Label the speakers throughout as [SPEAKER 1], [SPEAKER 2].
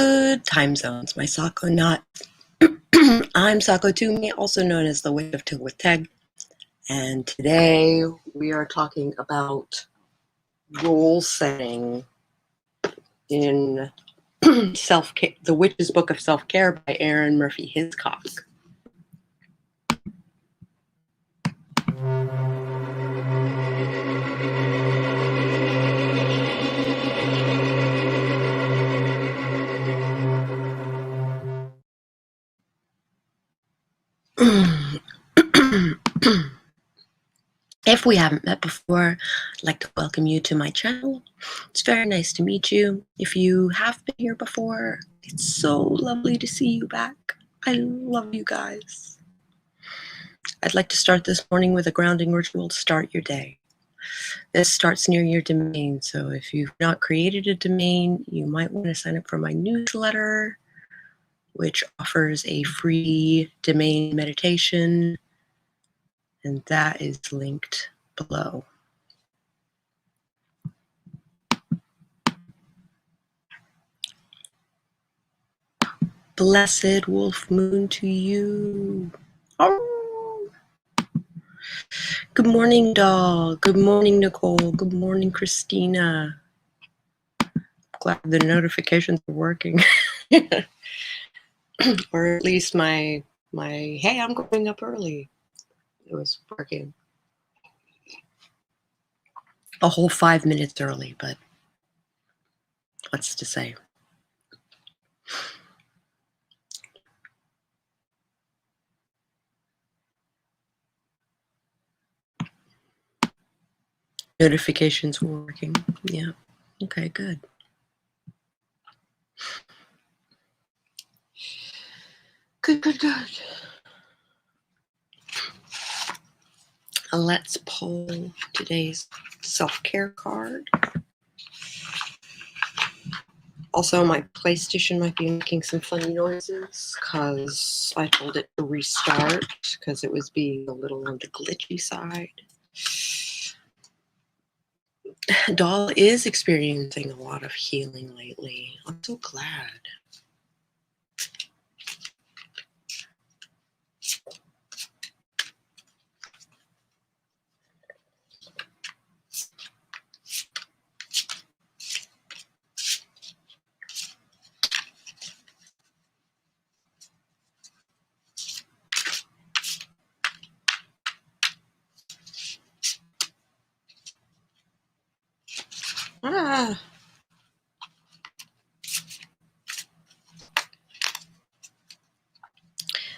[SPEAKER 1] Good time zones, my Sakonauts. I'm Sako Tumi, also known as the Witch of Tylwyth Teg, and today we are talking about role setting in self-care, The Witch's Book of Self-Care by Erin Murphy Hiscock. If we haven't met before, I'd like to welcome you to my channel. It's very nice to meet you. If you have been here before, it's so lovely to see you back. I love you guys. I'd like to start this morning with a grounding ritual to start your day. This starts near your domain, so if you've not created a domain, you might want to sign up for my newsletter, which offers a free domain meditation, and that is linked below. Blessed wolf moon to you. Oh. Good morning, doll. Good morning, Nicole. Good morning, Christina. Glad the notifications are working. Or at least my hey, I'm going up early. It was working. A whole 5 minutes early, but what's to say? Notifications were working. Yeah. Okay, good. Good. Let's pull today's self-care card. Also, my PlayStation might be making some funny noises because I told it to restart because it was being a little on the glitchy side. Doll is experiencing a lot of healing lately. I'm so glad.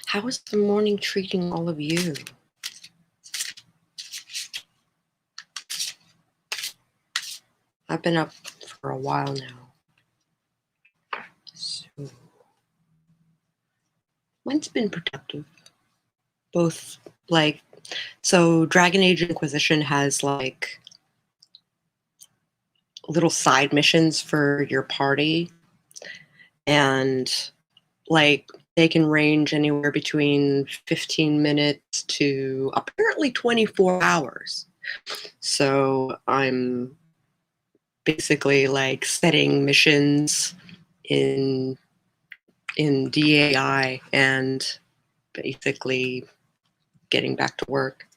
[SPEAKER 1] How is the morning treating all of you? I've been up for a while now. So, mine's been productive. Both, so Dragon Age Inquisition has little side missions for your party, and they can range anywhere between 15 minutes to apparently 24 hours. So I'm basically setting missions in DAI and basically getting back to work.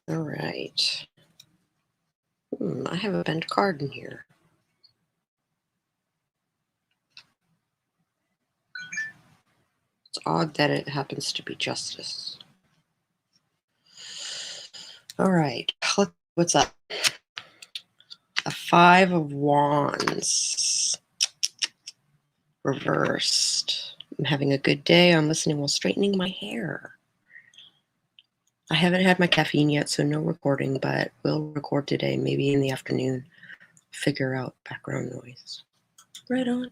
[SPEAKER 1] All right. I have a bent card in here. It's odd that it happens to be justice. All right, what's up? A 5 of Wands. Reversed. I'm having a good day. I'm listening while straightening my hair. I haven't had my caffeine yet, so no recording, but we'll record today, maybe in the afternoon. Figure out background noise. Right on.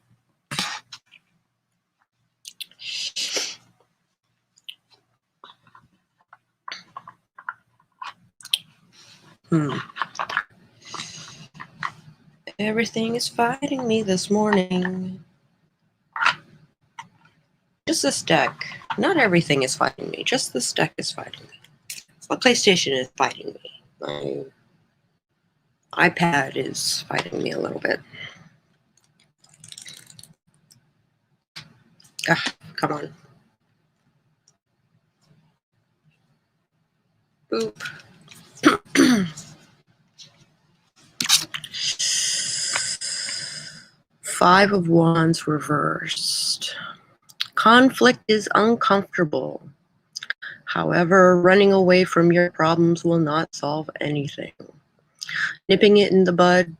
[SPEAKER 1] Everything is fighting me this morning. Just this deck. Not everything is fighting me. Just this deck is fighting me. My PlayStation is fighting me. My iPad is fighting me a little bit. Ah, come on. Boop. Five of Wands reversed. Conflict is uncomfortable. However, running away from your problems will not solve anything. Nipping it in the bud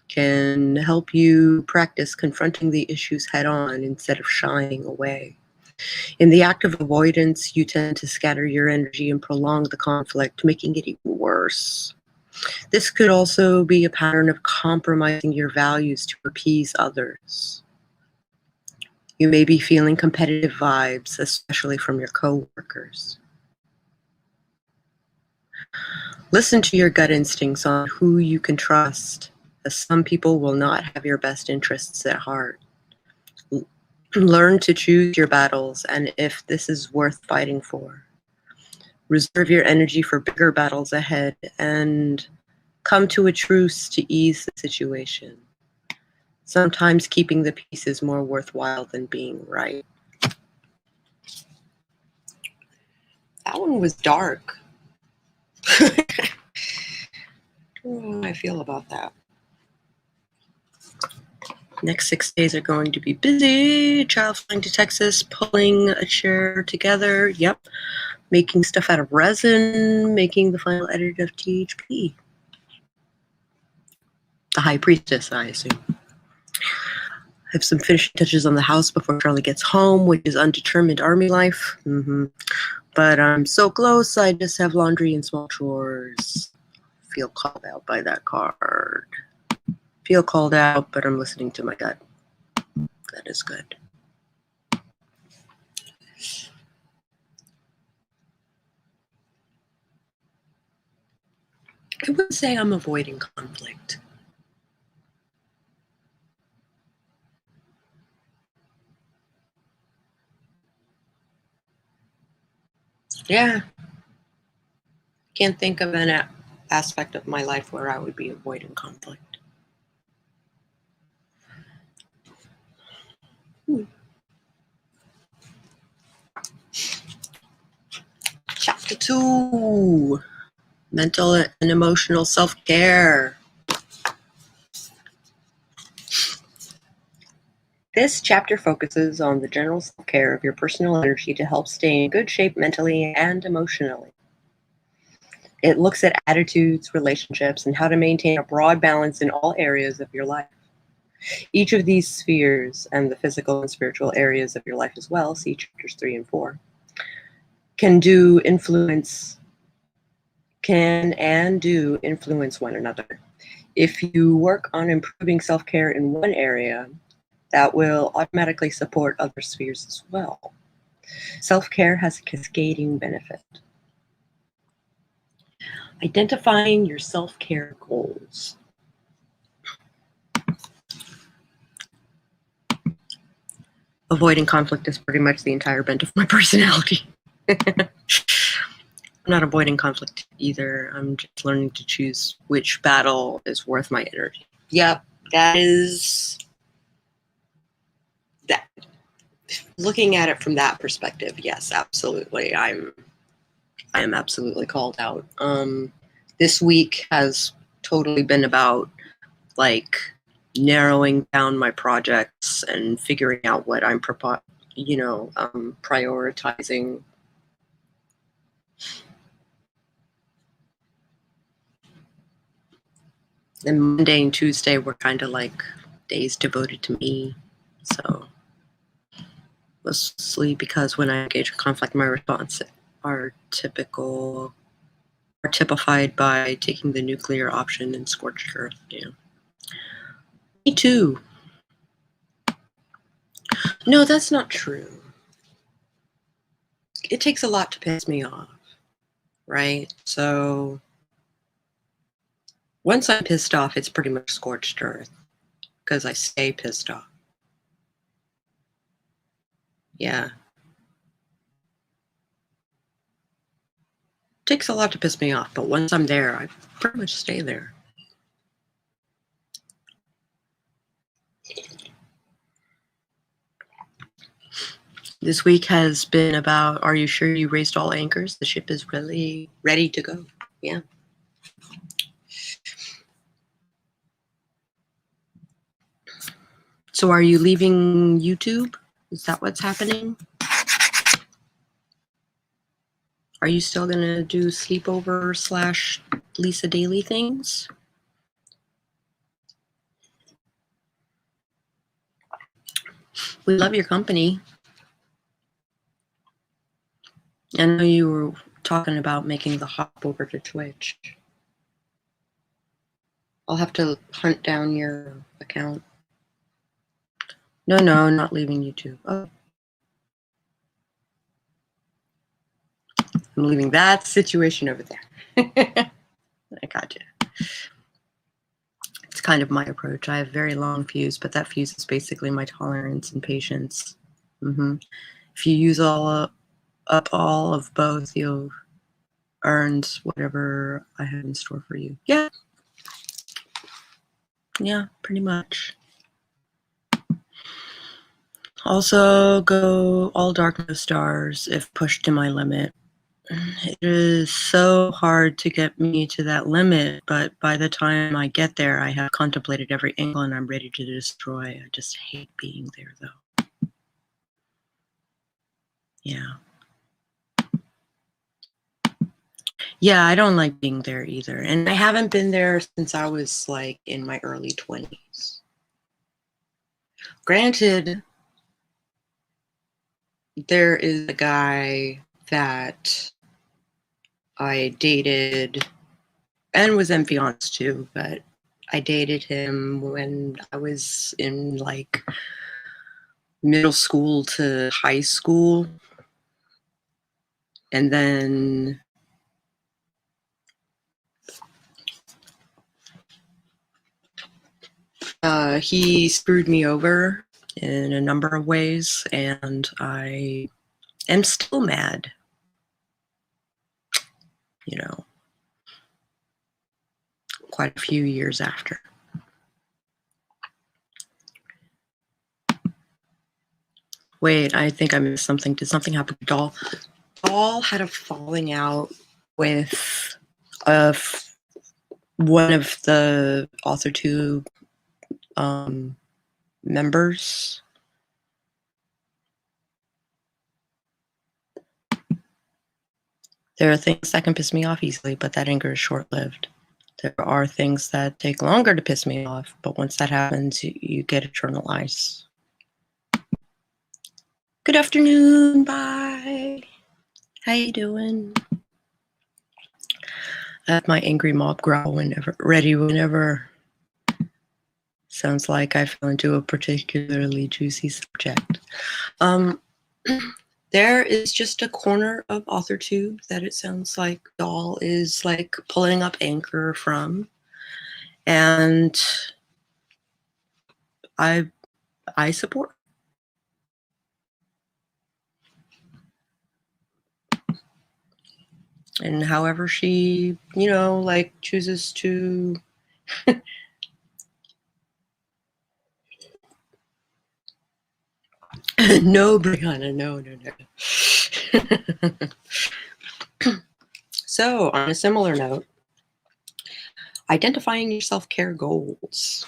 [SPEAKER 1] can help you practice confronting the issues head on instead of shying away. In the act of avoidance, you tend to scatter your energy and prolong the conflict, making it even worse. This could also be a pattern of compromising your values to appease others. You may be feeling competitive vibes, especially from your coworkers. Listen to your gut instincts on who you can trust, as some people will not have your best interests at heart. Learn to choose your battles and if this is worth fighting for. Reserve your energy for bigger battles ahead and come to a truce to ease the situation. Sometimes keeping the peace is more worthwhile than being right. That one was dark. I don't know how I feel about that. Next 6 days are going to be busy. Child flying to Texas, pulling a chair together. Yep. Making stuff out of resin, making the final edit of THP. The High Priestess, I assume. I have some finishing touches on the house before Charlie gets home, which is undetermined army life. But I'm so close, I just have laundry and small chores. Feel called out by that card. Feel called out, but I'm listening to my gut. That is good. I would say I'm avoiding conflict. Yeah. Can't think of an aspect of my life where I would be avoiding conflict. Chapter 2. Mental and emotional self-care. This chapter focuses on the general self-care of your personal energy to help stay in good shape mentally and emotionally. It looks at attitudes, relationships, and how to maintain a broad balance in all areas of your life. Each of these spheres, and the physical and spiritual areas of your life as well, see chapters 3 and 4, can and do influence one another. If you work on improving self-care in one area, that will automatically support other spheres as well. Self-care has a cascading benefit. Identifying your self-care goals. Avoiding conflict is pretty much the entire bent of my personality. I'm not avoiding conflict either. I'm just learning to choose which battle is worth my energy. Yep, that is that. Looking at it from that perspective, yes, absolutely. I am absolutely called out. This week has totally been about like narrowing down my projects and figuring out what I'm prioritizing. And Monday and Tuesday were kind of like days devoted to me. So mostly because when I engage in conflict, my responses are typified by taking the nuclear option and scorched earth. Yeah. Me too. No, that's not true. It takes a lot to piss me off, right? So once I'm pissed off, it's pretty much scorched earth because I stay pissed off. Yeah. It takes a lot to piss me off, but once I'm there, I pretty much stay there. This week has been about, are you sure you raised all anchors? The ship is really ready to go. Yeah. So are you leaving YouTube? Is that what's happening? Are you still going to do sleepover / Lisa Daily things? We love your company. I know you were talking about making the hop over to Twitch. I'll have to hunt down your account. No, not leaving YouTube. Oh. I'm leaving that situation over there. I got you. It's kind of my approach. I have very long fuse, but that fuse is basically my tolerance and patience. If you use up all of both, you'll earn whatever I have in store for you. Yeah. Yeah, pretty much. Also, go all dark, no stars if pushed to my limit. It is so hard to get me to that limit, but by the time I get there, I have contemplated every angle and I'm ready to destroy. I just hate being there, though. Yeah. Yeah, I don't like being there either. And I haven't been there since I was like in my early 20s. Granted, there is a guy that I dated and was enfianced to, but I dated him when I was in like middle school to high school. And then he screwed me over in a number of ways, and I am still mad. You know, quite a few years after. Wait, I think I missed something. Did something happen to Doll? Doll had a falling out with one of the Author 2 members. There are things that can piss me off easily, but that anger is short-lived. There are things that take longer to piss me off, but once that happens, you get eternal ice. Good afternoon, bye. How you doing? I have my angry mob growl ready whenever. Sounds like I fell into a particularly juicy subject. There is just a corner of Author 2 that it sounds like Doll is like pulling up anchor from. And I support. And however she, like chooses to no, Brianna, no. So, on a similar note, identifying your self-care goals.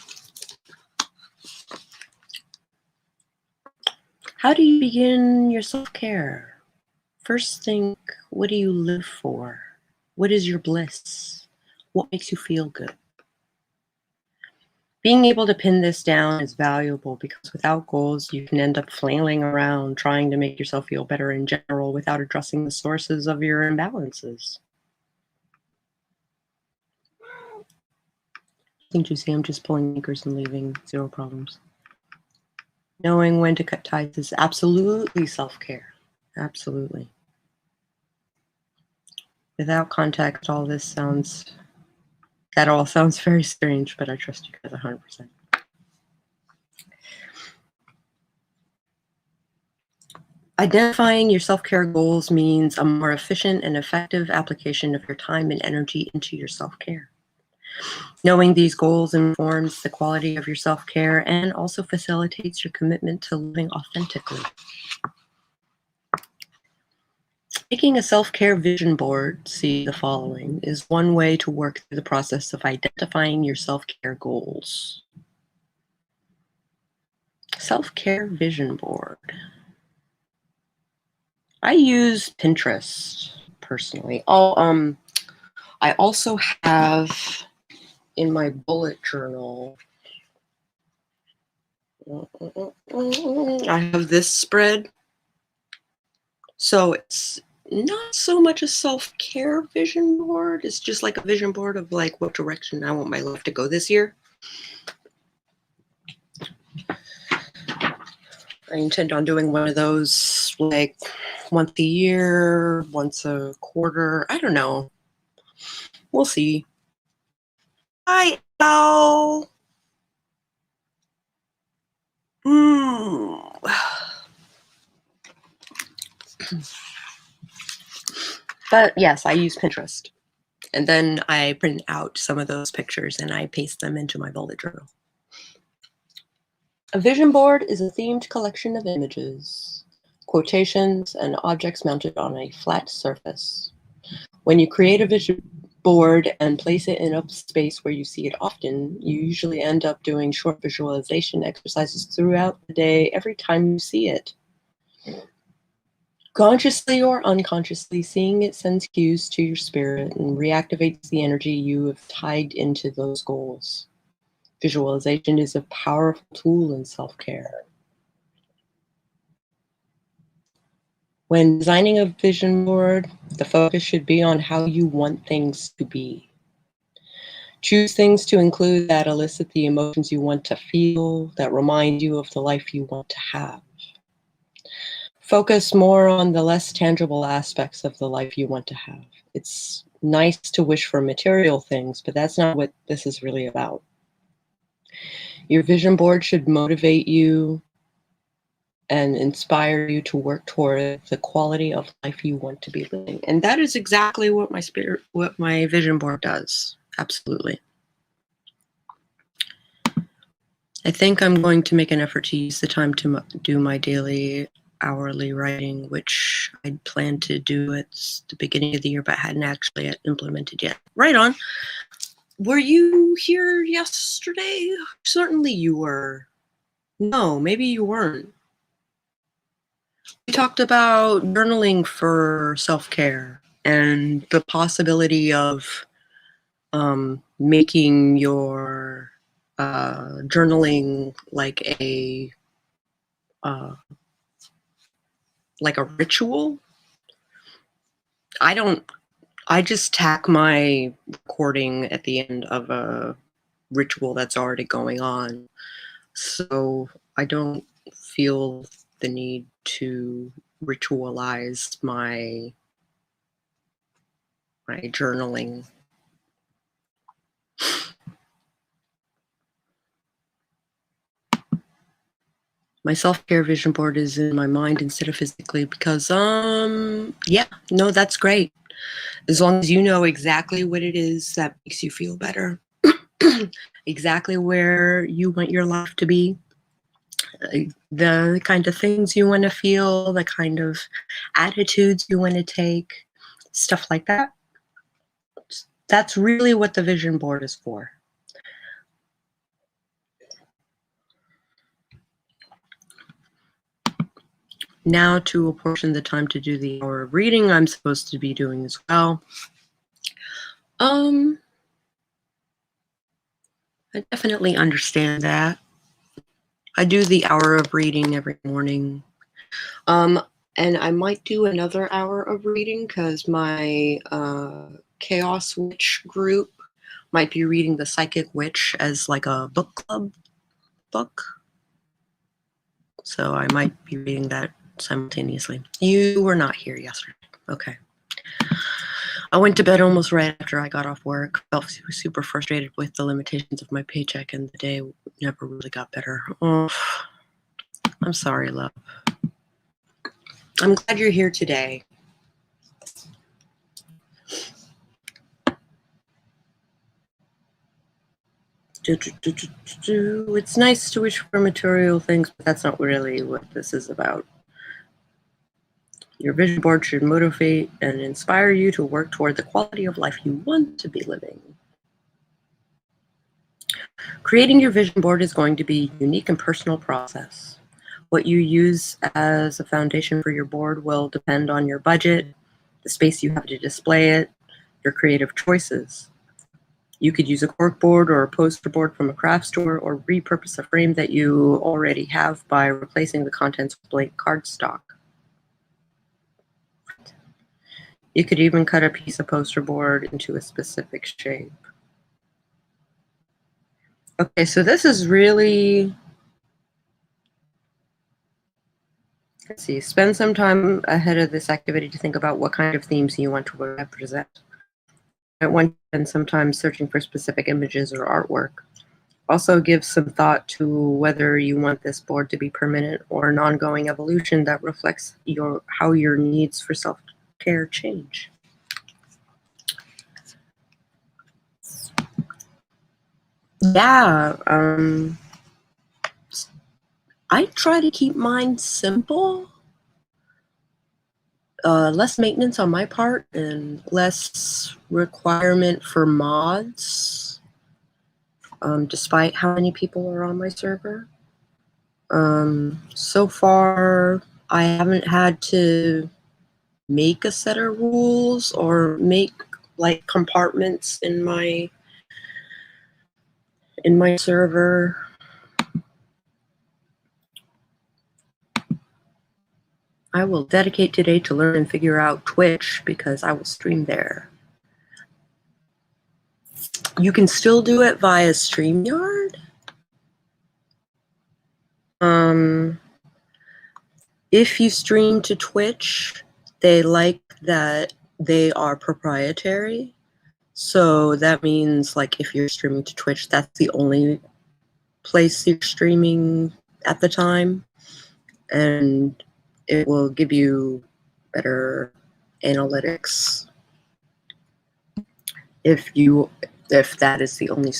[SPEAKER 1] How do you begin your self-care? First think, what do you live for? What is your bliss? What makes you feel good? Being able to pin this down is valuable because without goals, you can end up flailing around trying to make yourself feel better in general without addressing the sources of your imbalances. I think you see I'm just pulling anchors and leaving, zero problems. Knowing when to cut ties is absolutely self-care. Absolutely. Without context, that all sounds very strange, but I trust you guys 100%. Identifying your self-care goals means a more efficient and effective application of your time and energy into your self-care. Knowing these goals informs the quality of your self-care and also facilitates your commitment to living authentically. Making a self-care vision board, see the following, is one way to work through the process of identifying your self-care goals. Self-care vision board. I use Pinterest personally. I also have in my bullet journal, I have this spread. So it's not so much a self-care vision board. It's just like a vision board of like what direction I want my life to go this year. I intend on doing one of those like once a year, once a quarter. I don't know. We'll see. Hi, Al. But yes, I use Pinterest. And then I print out some of those pictures and I paste them into my bullet journal. A vision board is a themed collection of images, quotations, and objects mounted on a flat surface. When you create a vision board and place it in a space where you see it often, you usually end up doing short visualization exercises throughout the day every time you see it. Consciously or unconsciously, seeing it sends cues to your spirit and reactivates the energy you have tied into those goals. Visualization is a powerful tool in self-care. When designing a vision board, the focus should be on how you want things to be. Choose things to include that elicit the emotions you want to feel, that remind you of the life you want to have. Focus more on the less tangible aspects of the life you want to have. It's nice to wish for material things, but that's not what this is really about. Your vision board should motivate you and inspire you to work toward the quality of life you want to be living. And that is exactly what my vision board does. Absolutely. I think I'm going to make an effort to use the time to do my daily hourly writing, which I'd planned to do at the beginning of the year, but hadn't actually implemented yet. Right on. Were you here yesterday? Certainly you were. No, maybe you weren't. We talked about journaling for self-care and the possibility of making your journaling like a ritual. I just tack my recording at the end of a ritual that's already going on. So I don't feel the need to ritualize my journaling. My self-care vision board is in my mind instead of physically because, yeah, no, that's great. As long as you know exactly what it is that makes you feel better, exactly where you want your life to be, the kind of things you want to feel, the kind of attitudes you want to take, stuff like that. That's really what the vision board is for. Now to apportion the time to do the hour of reading I'm supposed to be doing as well. I definitely understand that. I do the hour of reading every morning. And I might do another hour of reading because my Chaos Witch group might be reading The Psychic Witch as like a book club book. So I might be reading that simultaneously. You were not here yesterday. Okay. I went to bed almost right after I got off work. Felt super frustrated with the limitations of my paycheck, and the day never really got better. Oh, I'm sorry, love. I'm glad you're here today. It's nice to wish for material things, but that's not really what this is about. Your vision board should motivate and inspire you to work toward the quality of life you want to be living. Creating your vision board is going to be a unique and personal process. What you use as a foundation for your board will depend on your budget, the space you have to display it, your creative choices. You could use a cork board or a poster board from a craft store, or repurpose a frame that you already have by replacing the contents with blank cardstock. You could even cut a piece of poster board into a specific shape. Okay, so this is really, let's see, spend some time ahead of this activity to think about what kind of themes you want to represent. I want to spend some time searching for specific images or artwork. Also give some thought to whether you want this board to be permanent or an ongoing evolution that reflects how your needs for self-care change. Yeah, I try to keep mine simple. Less maintenance on my part and less requirement for mods, despite how many people are on my server. So far, I haven't had to make a set of rules or make like compartments in my server. I will dedicate today to learn and figure out Twitch because I will stream there. You can still do it via StreamYard. If you stream to Twitch, they like that they are proprietary. So that means like if you're streaming to Twitch, that's the only place you're streaming at the time. And it will give you better analytics if that is the only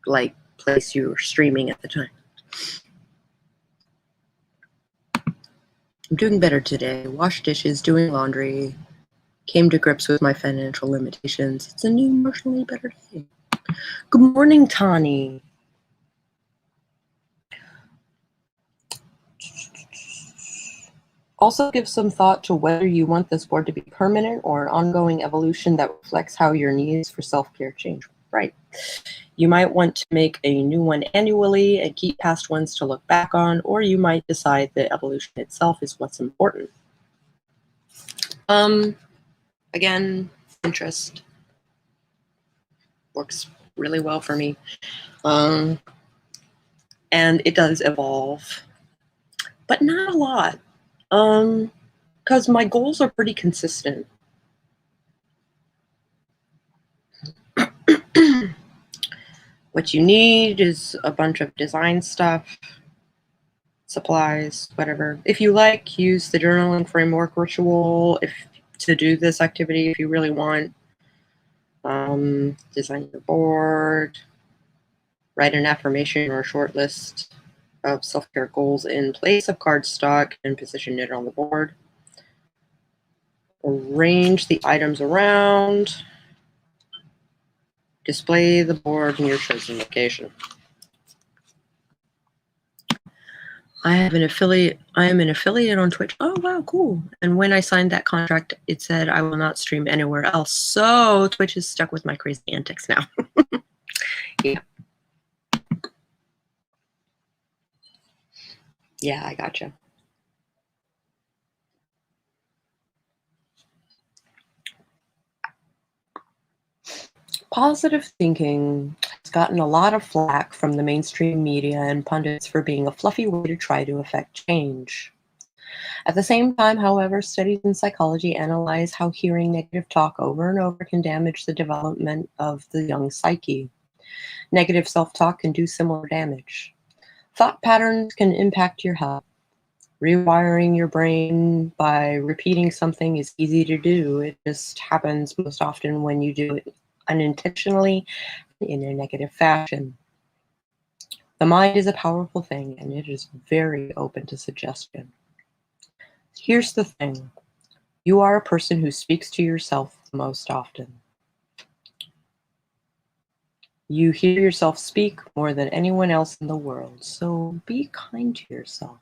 [SPEAKER 1] like place you're streaming at the time. I'm doing better today. Washed dishes, doing laundry, came to grips with my financial limitations. It's a new, emotionally better day. Good morning, Tani. Also give some thought to whether you want this board to be permanent or an ongoing evolution that reflects how your needs for self-care change. Right. You might want to make a new one annually and keep past ones to look back on, or you might decide that evolution itself is what's important. Again, interest works really well for me. And it does evolve, but not a lot. Because my goals are pretty consistent. What you need is a bunch of design stuff, supplies, whatever. If you like, use the journaling framework ritual to do this activity if you really want. Design your board, write an affirmation or a short list of self-care goals in place of cardstock and position it on the board. Arrange the items around. Display the board in your chosen location. I am an affiliate on Twitch. Oh, wow, cool. And when I signed that contract, it said I will not stream anywhere else. So Twitch is stuck with my crazy antics now. Yeah. Yeah, I gotcha. Positive thinking has gotten a lot of flack from the mainstream media and pundits for being a fluffy way to try to affect change. At the same time, however, studies in psychology analyze how hearing negative talk over and over can damage the development of the young psyche. Negative self-talk can do similar damage. Thought patterns can impact your health. Rewiring your brain by repeating something is easy to do. It just happens most often when you do it unintentionally in a negative fashion. The mind is a powerful thing, and it is very open to suggestion. Here's the thing. You are a person who speaks to yourself the most often. You hear yourself speak more than anyone else in the world, so be kind to yourself.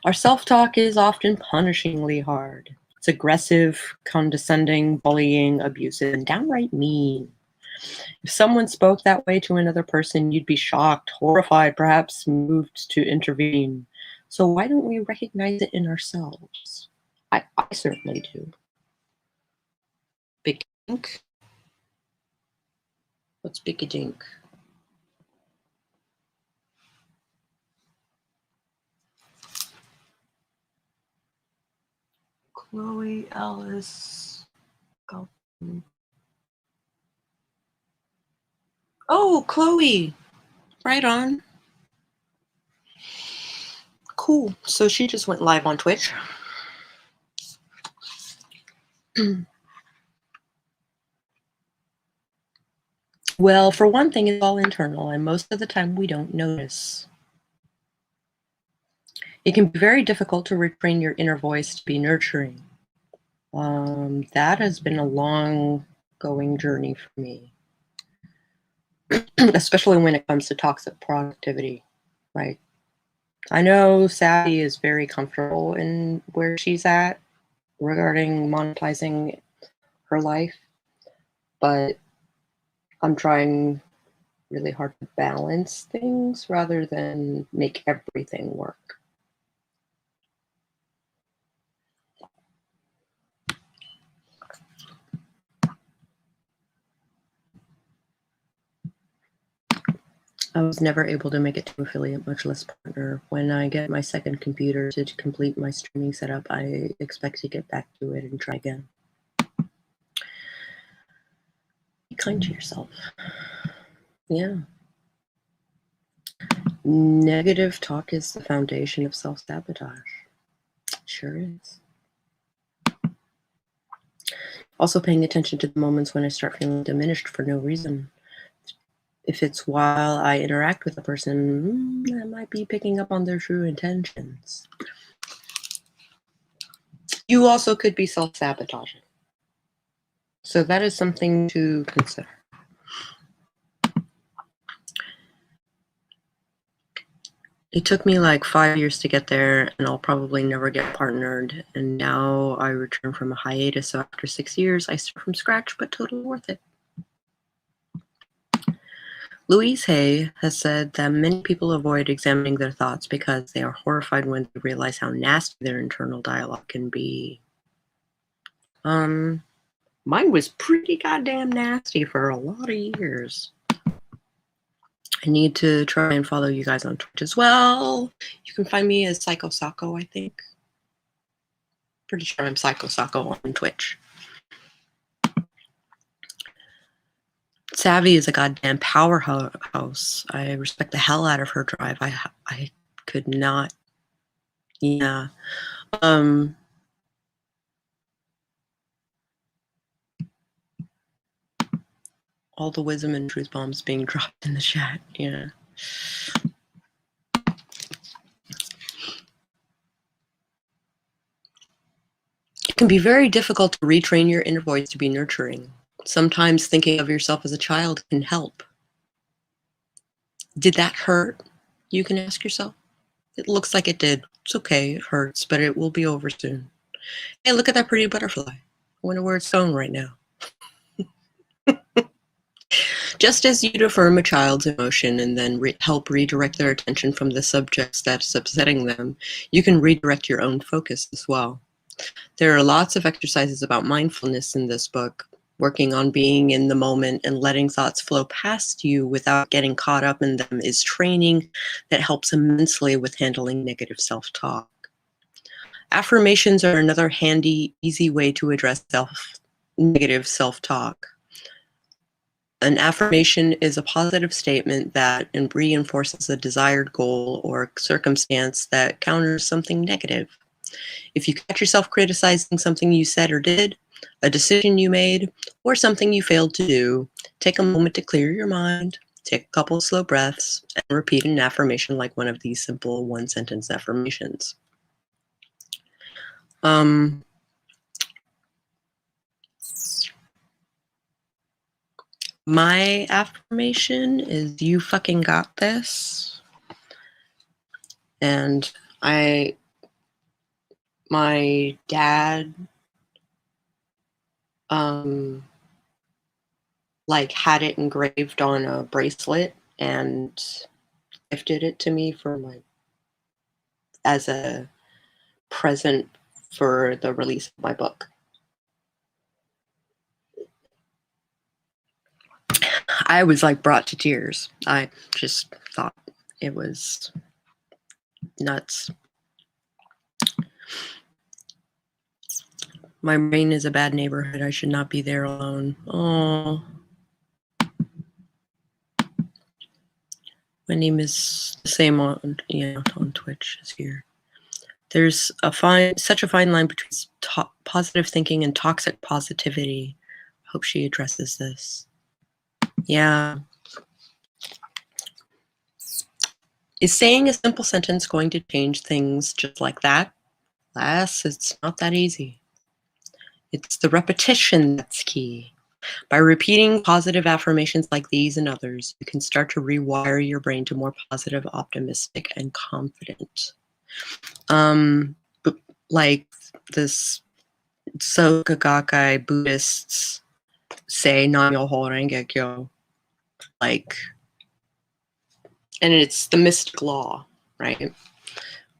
[SPEAKER 1] Our self-talk is often punishingly hard. It's aggressive, condescending, bullying, abusive, and downright mean. If someone spoke that way to another person, you'd be shocked, horrified, perhaps moved to intervene. So why don't we recognize it in ourselves? I certainly do. Big dink. What's big a dink? Chloe Ellis. Oh, Chloe. Right on. Cool. So she just went live on Twitch. Well, for one thing, it's all internal, and most of the time we don't notice. It can be very difficult to retrain your inner voice to be nurturing. That has been a long-going journey for me, especially when it comes to toxic productivity, right? I know Savvy is very comfortable in where she's at regarding monetizing her life, but I'm trying really hard to balance things rather than make everything work. I was never able to make it to affiliate, much less partner. When I get my second computer to complete my streaming setup, I expect to get back to it and try again. Be kind to yourself. Yeah. Negative talk is the foundation of self-sabotage. Sure is. Also paying attention to the moments when I start feeling diminished for no reason. If it's while I interact with a person, I might be picking up on their true intentions. You also could be self-sabotaging. So that is something to consider. It took me like 5 years to get there, and I'll probably never get partnered. And now I return from a hiatus, so after 6 years, I start from scratch, but totally worth it. Louise Hay has said that many people avoid examining their thoughts because they are horrified when they realize how nasty their internal dialogue can be. Mine was pretty goddamn nasty for a lot of years. I need to try and follow you guys on Twitch as well. You can find me as Sako, I think. Pretty sure I'm Sako on Twitch. Savvy is a goddamn powerhouse. I respect the hell out of her drive. I could not. Yeah. All the wisdom and truth bombs being dropped in the chat. Yeah. It can be very difficult to retrain your inner voice to be nurturing. Sometimes thinking of yourself as a child can help. Did that hurt? You can ask yourself. It looks like it did. It's okay, it hurts, but it will be over soon. Hey, look at that pretty butterfly. I wonder where it's going right now. Just as you'd affirm a child's emotion and then help redirect their attention from the subjects that's upsetting them, you can redirect your own focus as well. There are lots of exercises about mindfulness in this book, working on being in the moment and letting thoughts flow past you without getting caught up in them is training that helps immensely with handling negative self-talk. Affirmations are another handy, easy way to address negative self-talk. An affirmation is a positive statement that reinforces a desired goal or circumstance that counters something negative. If you catch yourself criticizing something you said or did, a decision you made, or something you failed to do, take a moment to clear your mind, take a couple of slow breaths, and repeat an affirmation like one of these simple one-sentence affirmations. My affirmation is you fucking got this. And my dad, like had it engraved on a bracelet and gifted it to me for as a present for the release of my book. I was like brought to tears. I just thought it was nuts. My brain is a bad neighborhood. I should not be there alone. Oh. My name is the same on Twitch as here. There's such a fine line between positive thinking and toxic positivity. Hope she addresses this. Yeah. Is saying a simple sentence going to change things just like that? Alas, it's not that easy. It's the repetition that's key. By repeating positive affirmations like these and others, you can start to rewire your brain to more positive, optimistic, and confident. But like this Soka Buddhists say Nam-myoho Renge Kyo, like, and it's the mystic law, right?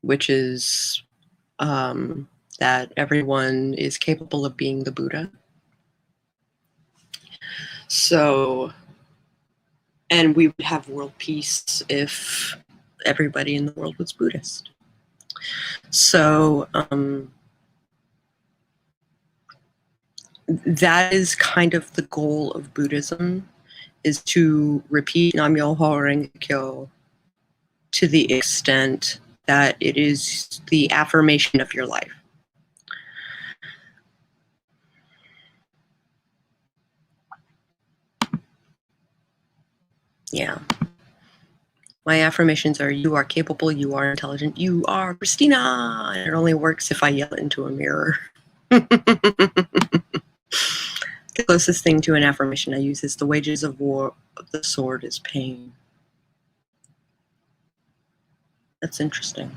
[SPEAKER 1] Which is that everyone is capable of being the Buddha. So, and we would have world peace if everybody in the world was Buddhist. So, that is kind of the goal of Buddhism, is to repeat Nam-myoho Renge Kyo to the extent that it is the affirmation of your life. Yeah. My affirmations are: you are capable, you are intelligent, you are Christina. And it only works if I yell it into a mirror. The closest thing to an affirmation I use is the wages of war of the sword is pain. That's interesting.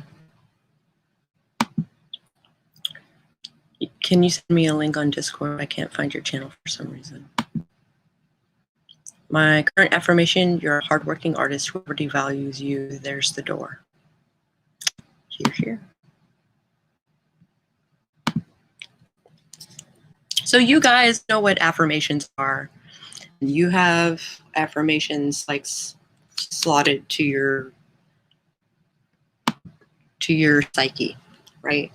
[SPEAKER 1] Can you send me a link on Discord? I can't find your channel for some reason. My current affirmation: you're a hardworking artist. Whoever devalues you, there's the door. Hear, hear. So you guys know what affirmations are. You have affirmations like slotted to your psyche, right?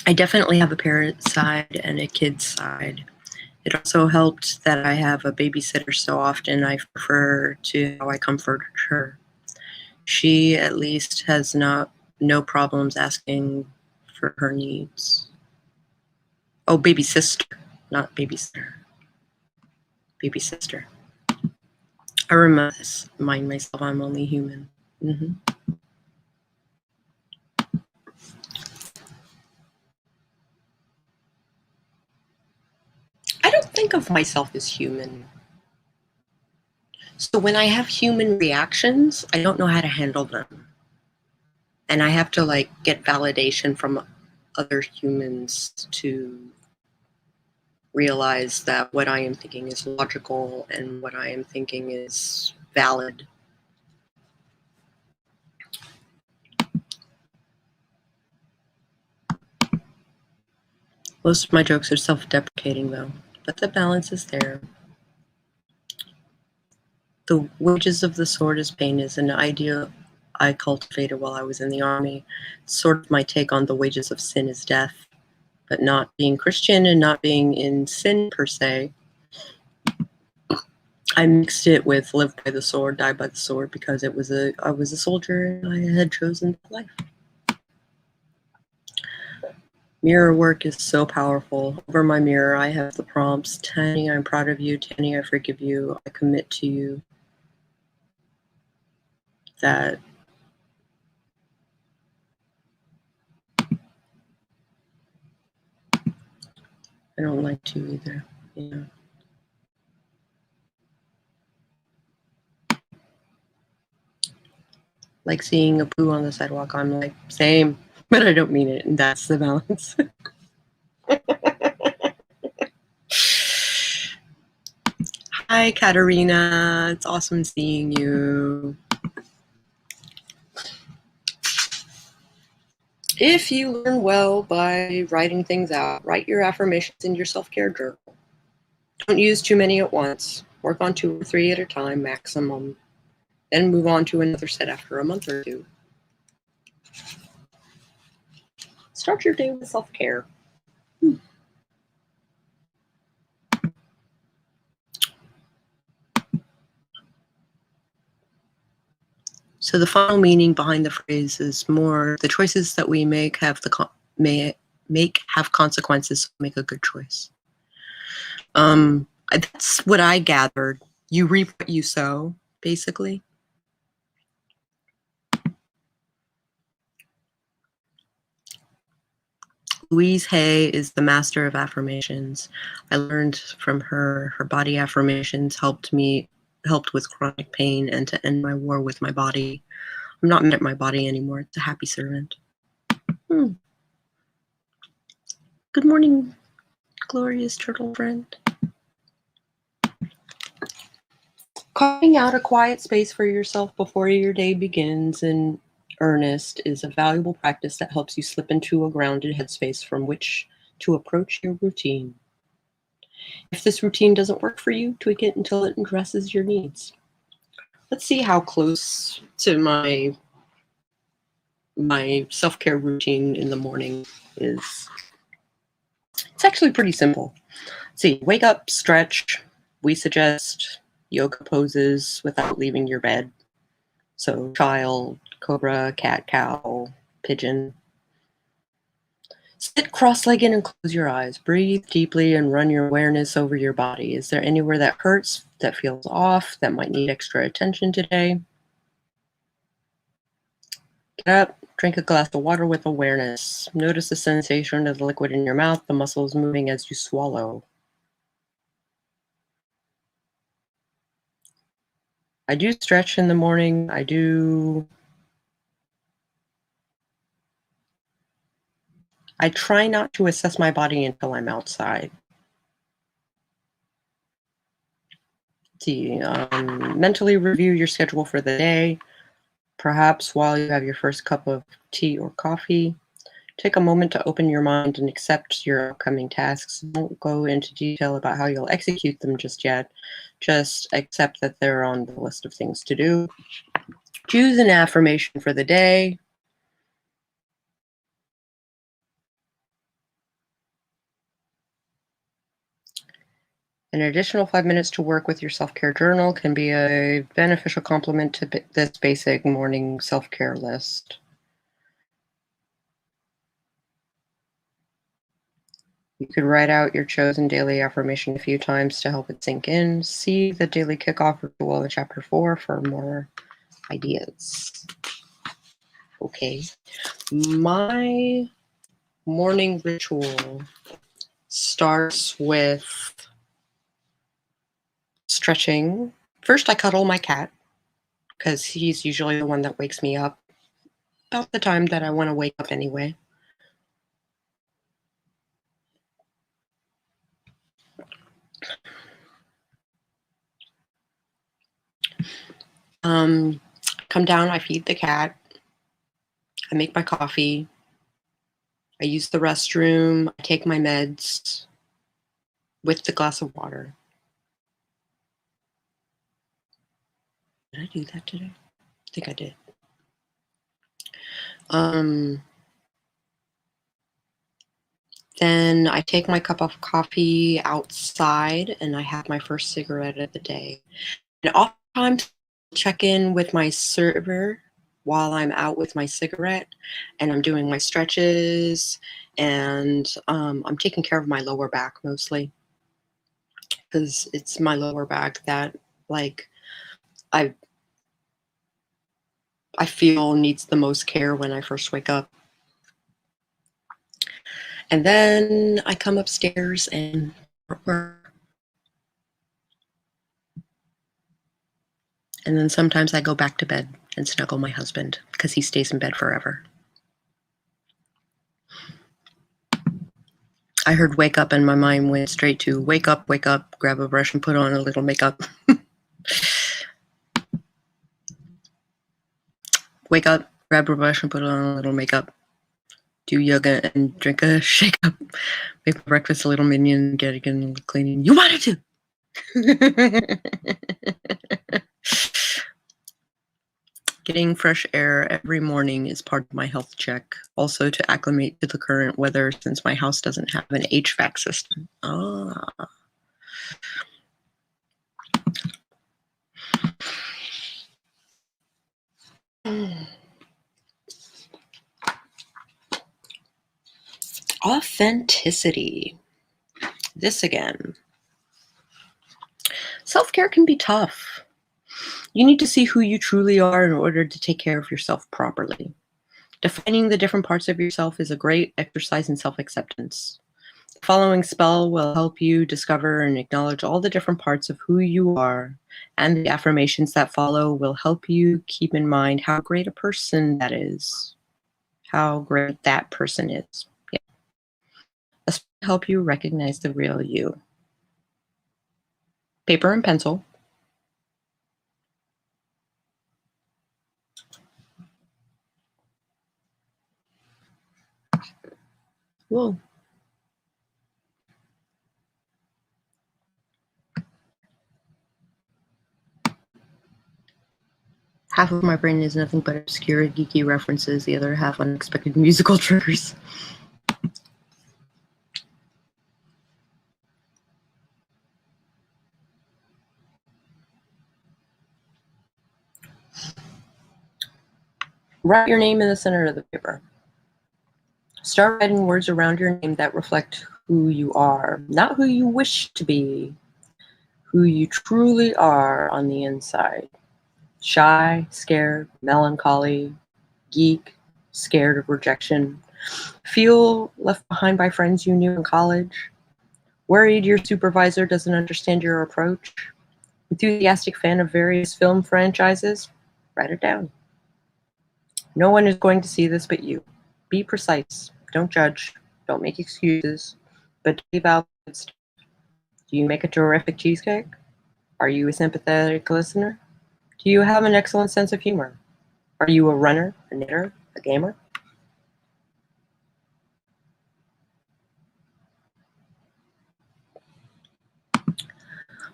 [SPEAKER 1] I definitely have a parent side and a kid side. It also helped that I have a babysitter so often. I refer to how I comfort her. She at least has no problems asking for her needs. Oh, baby sister, not babysitter. Baby sister. I remind myself I'm only human. Mm-hmm. I don't think of myself as human. So when I have human reactions, I don't know how to handle them. And I have to like get validation from other humans to realize that what I am thinking is logical and what I am thinking is valid. Most of my jokes are self-deprecating though, but the balance is there. The wages of the sword is pain is an idea I cultivated while I was in the army. It's sort of my take on the wages of sin is death, but not being Christian and not being in sin per se. I mixed it with live by the sword, die by the sword, because I was a soldier and I had chosen life. Mirror work is so powerful. Over my mirror, I have the prompts: Tanny, I'm proud of you. Tanny, I forgive you. I commit to you that I don't like to either. Yeah. Like seeing a poo on the sidewalk, I'm like, same, but I don't mean it, and that's the balance. Hi, Katerina. It's awesome seeing you. If you learn well by writing things out, write your affirmations in your self-care journal. Don't use too many at once. Work on 2 or 3 at a time, maximum. Then move on to another set after a month or 2. Start your day with self-care. So the final meaning behind the phrase is more the choices that we make have have consequences. So make a good choice. That's what I gathered. You reap what you sow, basically. Louise Hay is the master of affirmations. I learned from her. Her body affirmations helped with chronic pain and to end my war with my body. I'm not mad at my body anymore. It's a happy servant. Good morning, glorious turtle friend. Carving out a quiet space for yourself before your day begins in earnest is a valuable practice that helps you slip into a grounded headspace from which to approach your routine. If this routine doesn't work for you, tweak it until it addresses your needs. Let's see how close to my self-care routine in the morning is. It's actually pretty simple. See, wake up, stretch. We suggest yoga poses without leaving your bed. So child, cobra, cat, cow, pigeon. Sit cross-legged and close your eyes. Breathe deeply and run your awareness over your body. Is there anywhere that hurts, that feels off, that might need extra attention today? Get up, drink a glass of water with awareness. Notice the sensation of the liquid in your mouth, the muscles moving as you swallow. I do stretch in the morning. I try not to assess my body until I'm outside. Mentally review your schedule for the day. Perhaps while you have your first cup of tea or coffee, take a moment to open your mind and accept your upcoming tasks. Don't go into detail about how you'll execute them just yet. Just accept that they're on the list of things to do. Choose an affirmation for the day. An additional 5 minutes to work with your self-care journal can be a beneficial complement to this basic morning self-care list. You could write out your chosen daily affirmation a few times to help it sink in. See the daily kickoff ritual in chapter 4 for more ideas. Okay, my morning ritual starts with stretching. First, I cuddle my cat because he's usually the one that wakes me up about the time that I want to wake up anyway. Come down, I feed the cat, I make my coffee, I use the restroom, I take my meds with the glass of water. Did I do that today? I think I did. Then I take my cup of coffee outside and I have my first cigarette of the day. And oftentimes I'll check in with my server while I'm out with my cigarette and I'm doing my stretches and I'm taking care of my lower back mostly because it's my lower back that I feel needs the most care when I first wake up. And then I come upstairs and work. And then sometimes I go back to bed and snuggle my husband because he stays in bed forever. I heard wake up and my mind went straight to wake up, grab a brush and put on a little makeup. Wake up, grab a brush and put on a little makeup. Do yoga and drink a shake up. Make breakfast a little minion, get again a little cleaning. You wanted to! Getting fresh air every morning is part of my health check. Also to acclimate to the current weather since my house doesn't have an HVAC system. Authenticity. This again. Self-care can be tough. You need to see who you truly are in order to take care of yourself properly. Defining the different parts of yourself is a great exercise in self-acceptance. The following spell will help you discover and acknowledge all the different parts of who you are, and the affirmations that follow will help you keep in mind how great a person that is. How great that person is. Yeah. This will help you recognize the real you. Paper and pencil. Whoa. Half of my brain is nothing but obscure, geeky references, the other half unexpected musical triggers. Write your name in the center of the paper. Start writing words around your name that reflect who you are, not who you wish to be, who you truly are on the inside. Shy, scared, melancholy, geek, scared of rejection. Feel left behind by friends you knew in college. Worried your supervisor doesn't understand your approach. Enthusiastic fan of various film franchises. Write it down. No one is going to see this but you. Be precise. Don't judge. Don't make excuses. But leave out good stuff. Do you make a terrific cheesecake? Are you a sympathetic listener? Do you have an excellent sense of humor? Are you a runner, a knitter, a gamer?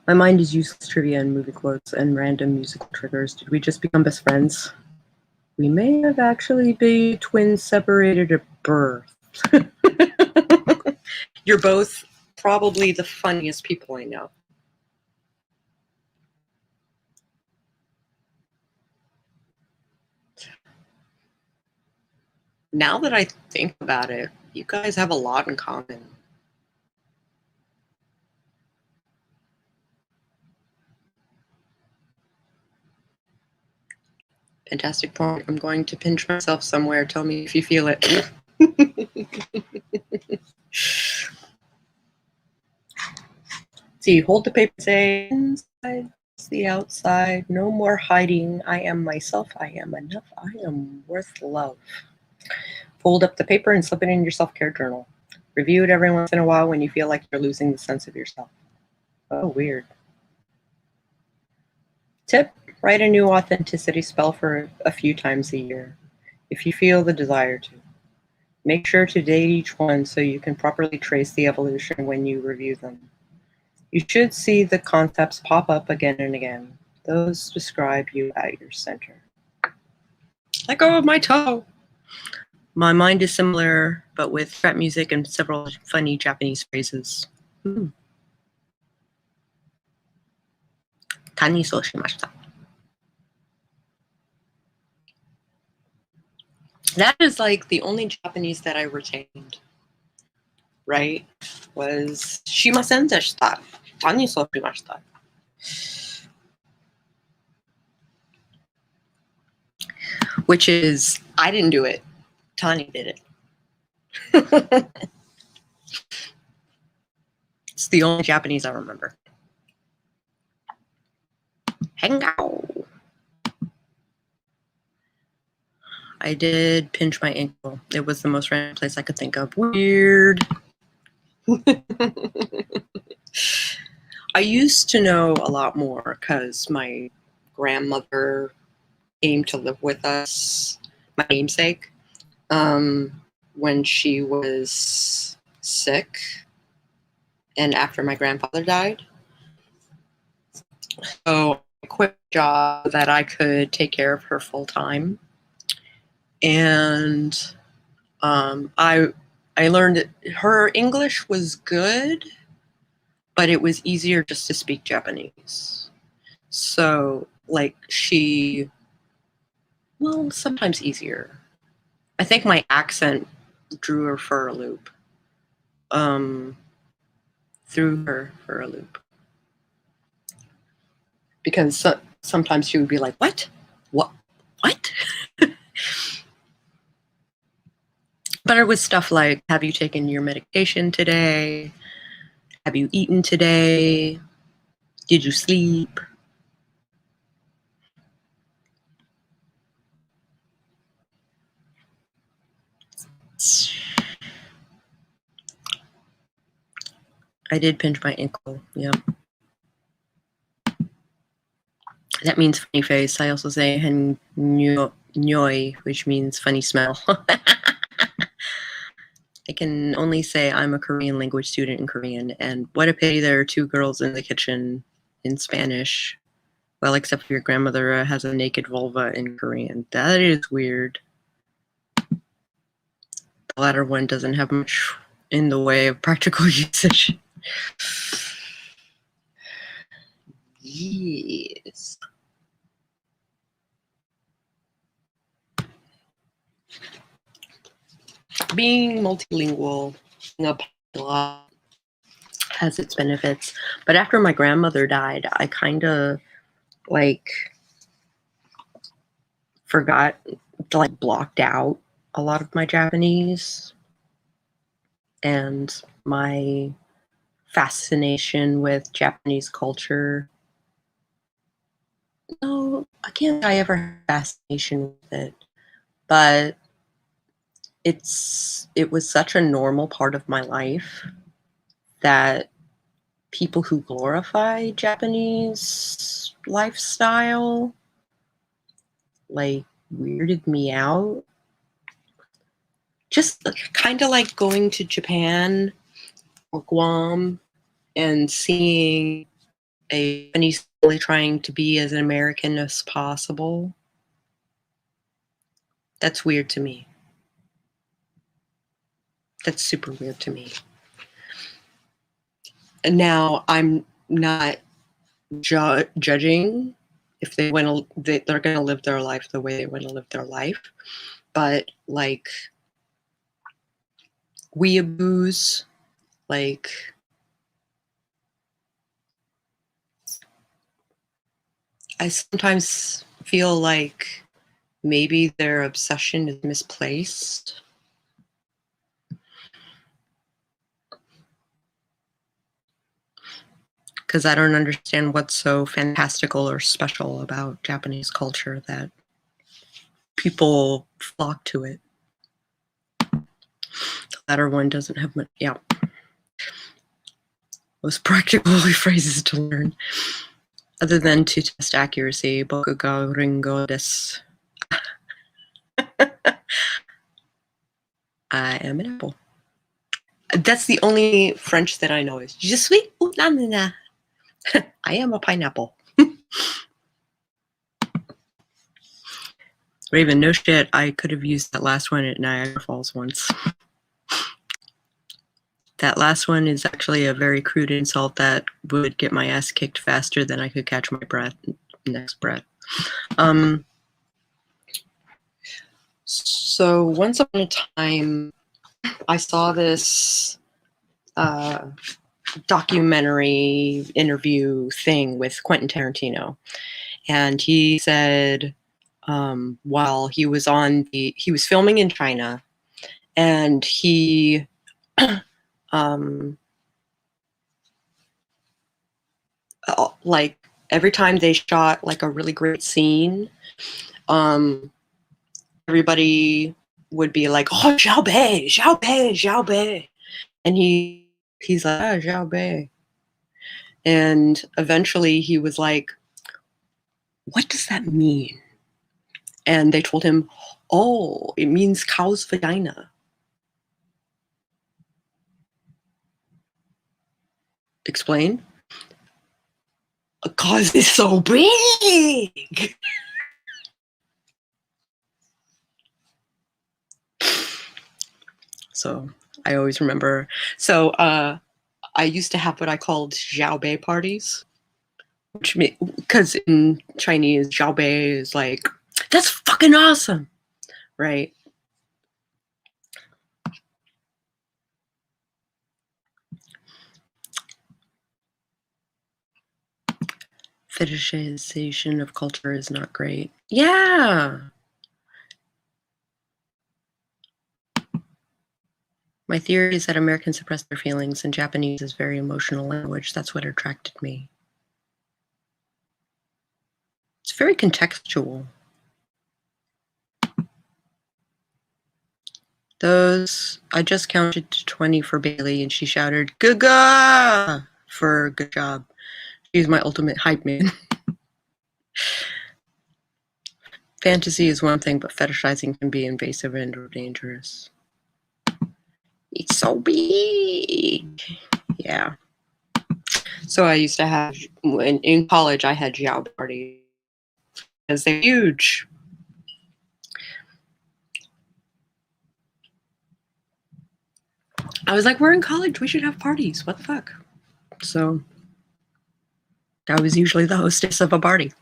[SPEAKER 1] My mind is useless trivia and movie quotes and random musical triggers. Did we just become best friends? We may have actually been twins separated at birth. You're both probably the funniest people I know. Now that I think about it, you guys have a lot in common. Fantastic point. I'm going to pinch myself somewhere. Tell me if you feel it. See, hold the paper, say inside, the outside, no more hiding. I am myself. I am enough. I am worth love. Fold up the paper and slip it in your self-care journal. Review it every once in a while when you feel like you're losing the sense of yourself. Oh, weird. Tip, write a new authenticity spell for a few times a year, if you feel the desire to. Make sure to date each one so you can properly trace the evolution when you review them. You should see the concepts pop up again and again. Those describe you at your center. Let go of my toe. My mind is similar, but with rap music and several funny Japanese phrases. Taniso shimashita. That is like the only Japanese that I retained, right? Was shimasen deshita. Taniso shimashita. Which is, I didn't do it. Tani did it. It's the only Japanese I remember. Hengao. I did pinch my ankle. It was the most random place I could think of. Weird. I used to know a lot more because my grandmother came to live with us, my namesake, when she was sick and after my grandfather died. So I quit a job that I could take care of her full time. And I learned that her English was good, but it was easier just to speak Japanese. So, like, sometimes easier. I think my accent drew her for a loop. Threw her for a loop. Because sometimes she would be like, what? What? But it was stuff like, have you taken your medication today? Have you eaten today? Did you sleep? I did pinch my ankle, yeah. That means funny face. I also say nyoi, which means funny smell. I can only say I'm a Korean language student in Korean, and what a pity there are two girls in the kitchen in Spanish. Well, except for your grandmother has a naked vulva in Korean. That is weird. The latter one doesn't have much in the way of practical usage. Yes. Being multilingual, a lot has its benefits. But after my grandmother died, I kind of forgot, blocked out a lot of my Japanese and my fascination with Japanese culture. No, I can't say I ever had fascination with it, but it was such a normal part of my life that people who glorify Japanese lifestyle weirded me out. Just kind of like going to Japan or Guam and seeing a Japanese family trying to be as American as possible. That's weird to me. That's super weird to me. And now I'm not judging if they're going to live their life the way they want to live their life, but weeaboos, I sometimes feel like maybe their obsession is misplaced. Because I don't understand what's so fantastical or special about Japanese culture that people flock to it. The latter one doesn't have much, yeah. Most practical phrases to learn. Other than to test accuracy, boku ga ringo desu. I am an apple. That's the only French that I know is je suis une ananas. I am a pineapple. Raven, no shit, I could have used that last one at Niagara Falls once. That last one is actually a very crude insult that would get my ass kicked faster than I could catch my next breath. So once upon a time, I saw this documentary interview thing with Quentin Tarantino, and he said while he was filming in China, and he Like every time they shot like a really great scene, everybody would be like, "Oh, Xiao Bei, Xiao Bei, Xiao Bei," and he's like, "Ah, Xiao Bei," and eventually he was like, "What does that mean?" And they told him, "Oh, it means cow's vagina." Explain. Cause it's so big. So I always remember. So I used to have what I called Xiao Bei parties, which because in Chinese, Xiao Bei is like, that's fucking awesome, right? Fetishization of culture is not great. Yeah. My theory is that Americans suppress their feelings and Japanese is very emotional language. That's what attracted me. It's very contextual. I just counted to 20 for Bailey and she shouted, "Gaga!" for good job. She's my ultimate hype man. Fantasy is one thing, but fetishizing can be invasive and or dangerous. It's so big. Yeah. So I used to have, in college, I had Xiao parties because they're huge. I was like, we're in college, we should have parties. What the fuck? So I was usually the hostess of a party.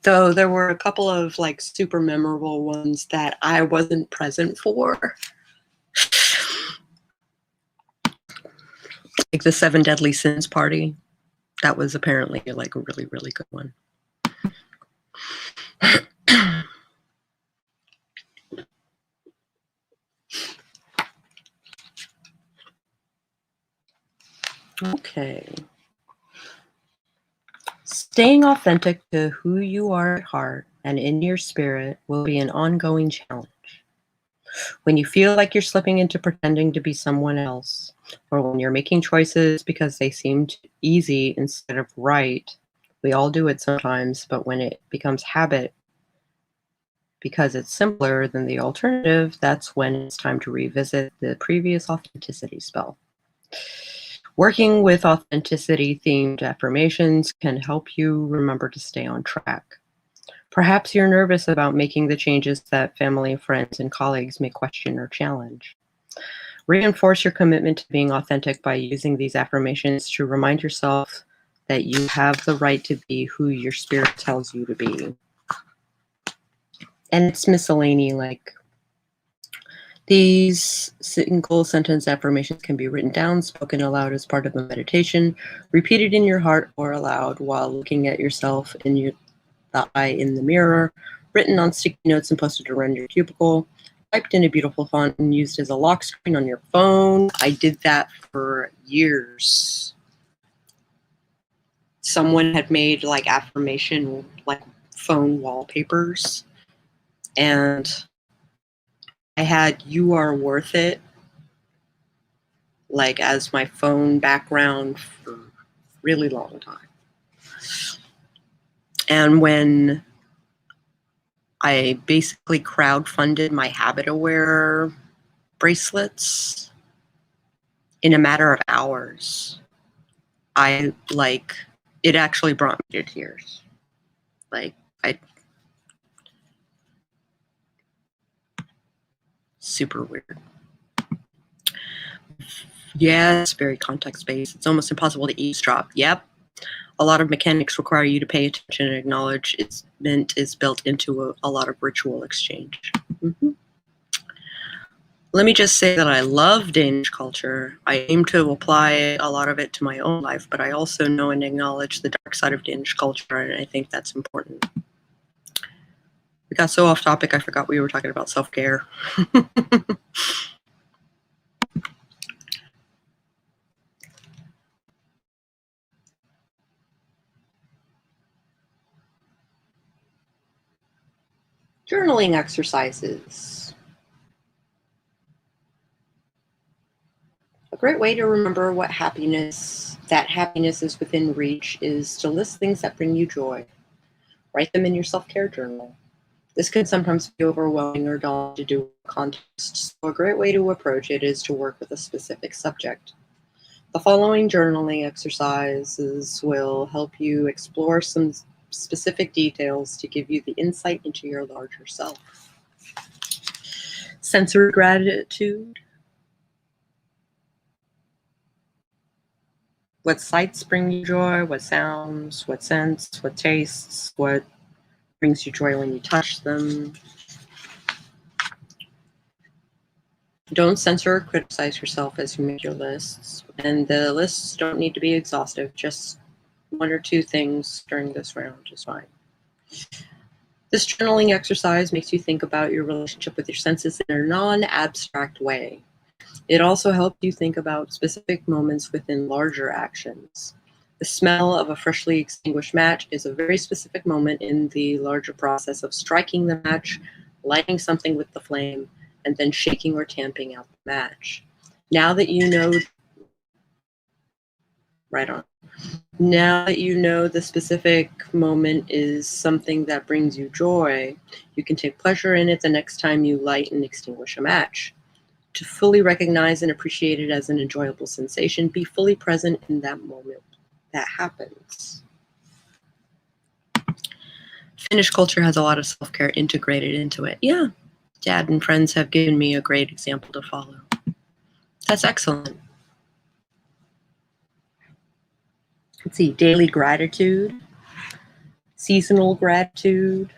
[SPEAKER 1] Though there were a couple of like super memorable ones that I wasn't present for. Like the 7 Deadly Sins party. That was apparently like a really, really good one. Okay. Staying authentic to who you are at heart and in your spirit will be an ongoing challenge. When you feel like you're slipping into pretending to be someone else, or when you're making choices because they seem easy instead of right, we all do it sometimes, but when it becomes habit because it's simpler than the alternative, that's when it's time to revisit the previous authenticity spell. Working with authenticity-themed affirmations can help you remember to stay on track. Perhaps you're nervous about making the changes that family, friends, and colleagues may question or challenge. Reinforce your commitment to being authentic by using these affirmations to remind yourself that you have the right to be who your spirit tells you to be. And it's miscellany, like these single sentence affirmations can be written down, spoken aloud as part of a meditation, repeated in your heart or aloud while looking at yourself in the eye in the mirror, written on sticky notes and posted around your cubicle, typed in a beautiful font and used as a lock screen on your phone. I did that for years. Someone had made like affirmation, like phone wallpapers, and I had "You Are Worth It" like as my phone background for a really long time. And when I basically crowdfunded my Habit Aware bracelets in a matter of hours, it actually brought me to tears. Super weird. Yes, very context-based. It's almost impossible to eavesdrop. Yep. A lot of mechanics require you to pay attention and acknowledge its meant is built into a lot of ritual exchange. Mm-hmm. Let me just say that I love Danish culture. I aim to apply a lot of it to my own life, but I also know and acknowledge the dark side of Danish culture, and I think that's important. We got so off topic, I forgot we were talking about self-care. Journaling exercises. A great way to remember that happiness is within reach is to list things that bring you joy. Write them in your self-care journal. This can sometimes be overwhelming or daunting to do in context, so a great way to approach it is to work with a specific subject. The following journaling exercises will help you explore some specific details to give you the insight into your larger self. Sensory gratitude. What sights bring you joy? What sounds? What scents? What tastes? What brings you joy when you touch them? Don't censor or criticize yourself as you make your lists. And the lists don't need to be exhaustive. Just one or two things during this round is fine. This journaling exercise makes you think about your relationship with your senses in a non-abstract way. It also helps you think about specific moments within larger actions. The smell of a freshly extinguished match is a very specific moment in the larger process of striking the match, lighting something with the flame, and then shaking or tamping out the match. Now that you know the specific moment is something that brings you joy, you can take pleasure in it the next time you light and extinguish a match. To fully recognize and appreciate it as an enjoyable sensation, be fully present in that moment that happens. Finnish culture has a lot of self-care integrated into it. Yeah, Dad and friends have given me a great example to follow. That's excellent. Let's see, daily gratitude, seasonal gratitude,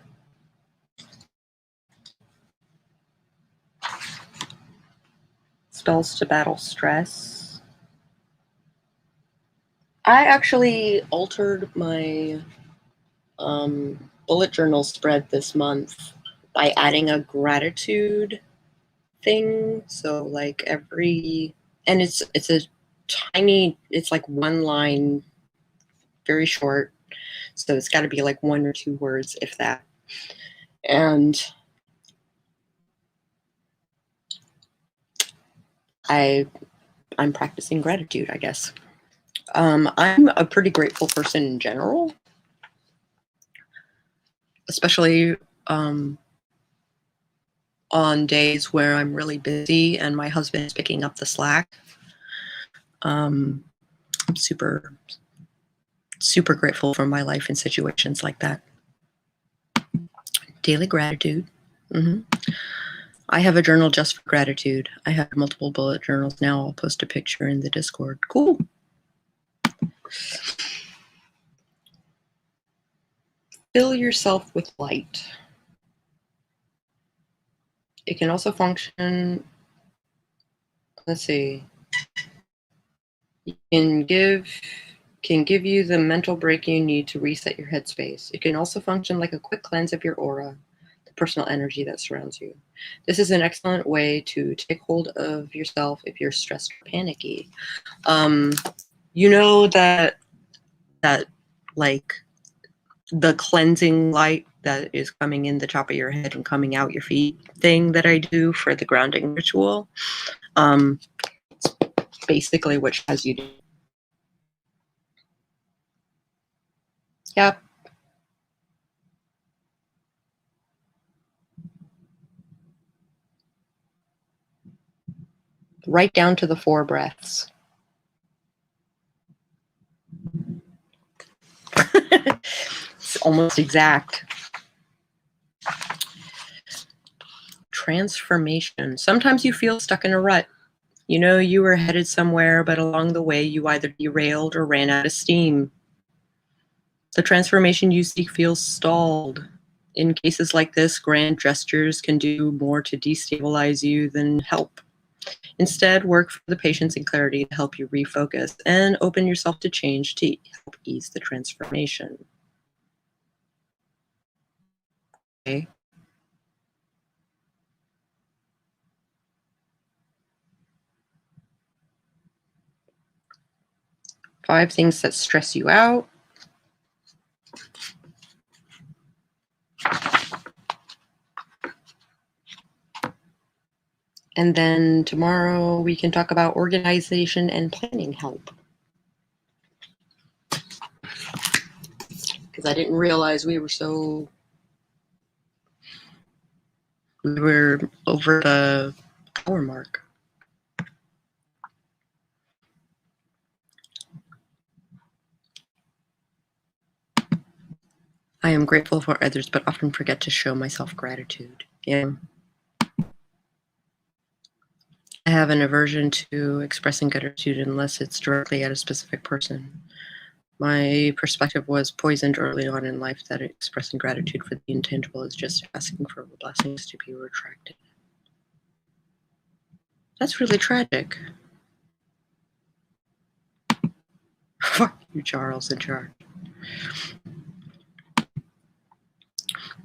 [SPEAKER 1] spells to battle stress. I actually altered my bullet journal spread this month by adding a gratitude thing. So like and it's like one line, very short. So it's got to be like 1 or 2 words, if that. And I'm practicing gratitude, I guess. I'm a pretty grateful person in general, especially on days where I'm really busy and my husband is picking up the slack. I'm super, super grateful for my life in situations like that. Daily gratitude. I have a journal just for gratitude. I have multiple bullet journals now. I'll post a picture in the Discord. Cool. Fill yourself with light. It can also function, let's see, it can give you the mental break you need to reset your headspace. It can also function like a quick cleanse of your aura, the personal energy that surrounds you. This is an excellent way to take hold of yourself if you're stressed or panicky. You know that like the cleansing light that is coming in the top of your head and coming out your feet thing that I do for the grounding ritual. It's basically what has you do. Yep. Right down to the 4 breaths. It's almost exact. Transformation. Sometimes you feel stuck in a rut. You know you were headed somewhere, but along the way you either derailed or ran out of steam. The transformation you seek feels stalled. In cases like this, grand gestures can do more to destabilize you than help. Instead, work for the patience and clarity to help you refocus and open yourself to change to help ease the transformation. Okay. Five things that stress you out. And then tomorrow we can talk about organization and planning help. Because I didn't realize we were over the hour mark. I am grateful for others, but often forget to show myself gratitude. Yeah. I have an aversion to expressing gratitude unless it's directly at a specific person. My perspective was poisoned early on in life that expressing gratitude for the intangible is just asking for blessings to be retracted. That's really tragic. Fuck you, Charles in charge.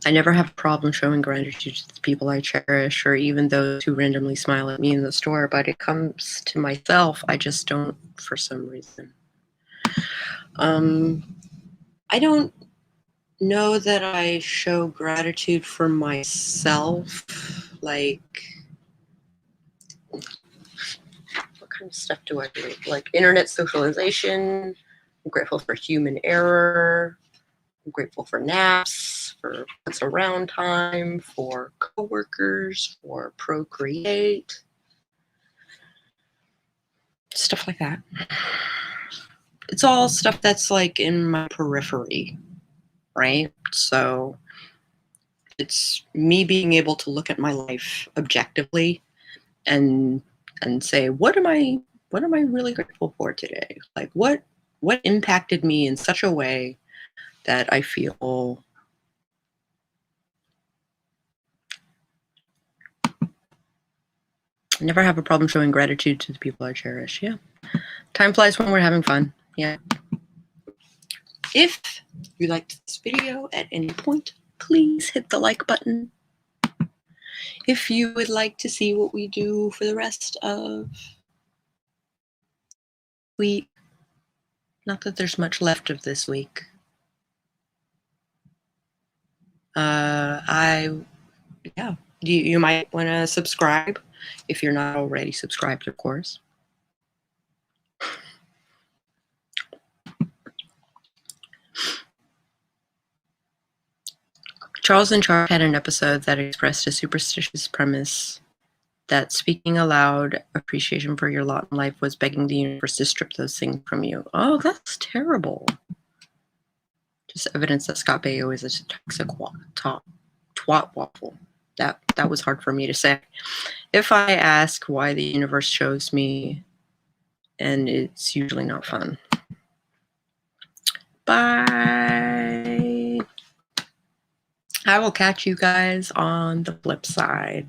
[SPEAKER 1] I never have a problem showing gratitude to the people I cherish or even those who randomly smile at me in the store, but it comes to myself, I just don't for some reason. I don't know that I show gratitude for myself. Like, what kind of stuff do I do? Like internet socialization. I'm grateful for human error. I'm grateful for naps, for what's around time, for coworkers, for Procreate. Stuff like that. It's all stuff that's like in my periphery, right? So it's me being able to look at my life objectively and say, what am I really grateful for today? Like what impacted me in such a way that I feel I never have a problem showing gratitude to the people I cherish. Yeah. Time flies when we're having fun. Yeah. If you liked this video at any point, please hit the like button. If you would like to see what we do for the rest of the week, not that there's much left of this week. You might want to subscribe if you're not already subscribed, of course. Charles in Charge had an episode that expressed a superstitious premise that speaking aloud appreciation for your lot in life was begging the universe to strip those things from you. Oh, that's terrible. Just evidence that Scott Baio is a toxic twat waffle. That was hard for me to say. If I ask why the universe chose me, and it's usually not fun. Bye. I will catch you guys on the flip side.